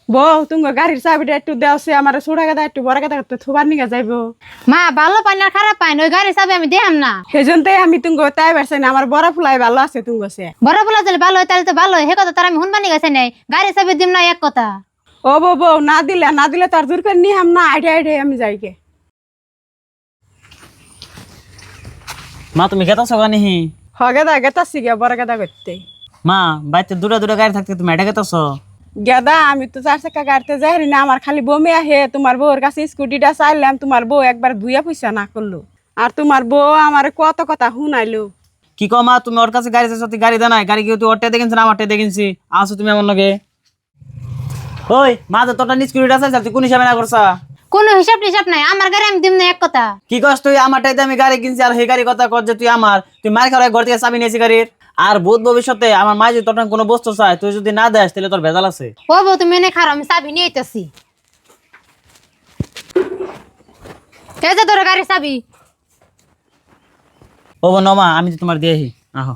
বউ তুমি গাড়ির চাবিটা একটু দেওছে আমার ছোড়া গাদা একটু বড় গাদা একটু থুবার নিয়ে যাইবো। মা ভালো পাই না খারাপ পাই না ওই গাড়ি চাবি আমি দেখাম না। সেজন্যই আমি তুমি তাই পারছি না আমার বড় ফুলাই ভালো আছে তুমি সে। বড় বলা চলে ভালো হয় তাহলে তো ভালো হয়, হে কথা তার আমি শুনবানি গেছে নাই, গাড়ি চাবি দিম না এক কথা। ও বউ বউ না দিলে তার দূর করে নিয়ে না আইডে আইডে আমি যাইকে। মা তুমি গেতাছো কানিহি? গেদা গেতাছি গিয়া বড় গাদা করতে। মা বাড়িতে দুটা দুটা গাড়ি থাকতে তুমি এটা গেতাছো? গেদা আমি তো 4 চাকা গাড়িতে যাই না, আমার খালি বমি আহে। তোমার বউর কাছে স্কুটিটা চাইলাম, তোমার বউ একবার ধুইয়া পয়সা না করলো। আর তোমার বউ আমার কত কথা শুনাইলো। কি কো মা, তুমি ওর কাছে গাড়ি চাইছো, তুই গাড়ি দে নাই, গাড়ি কি তুই ওরটা দেখেছিস না আমারটা দেখেছি? আসো তুমি আমার লগে। ওই মা তো তোরটা নিজ কুড়িটা চাইছ, তুই কোন হিসাবে না করছা? কোনো হিসাব টিসাব নাই, আমার গাড়ি আমি দিম না এক কথা। কি কস তুই? আমারটাই আমি গাড়ি কিনছি আর সেই গাড়ি কথা কর যে তুই আমার, তুই মার খাওয়ার ঘর থেকে চাবি নিয়েছি গাড়ির। আর ভূত ভবিষ্যতে আমার মা যদি তোর কোনো বস্তু চায়, তুই যদি না দেস তাহলে তোর ভেজাল আছে। ও বউ তুমি এনে খারাপ, আমি চাবি নিয়ে আইতাছি। এই যে তোর গাড়ি চাবি। ও নমা আমি তো তোমার দিয়েহি। আহো।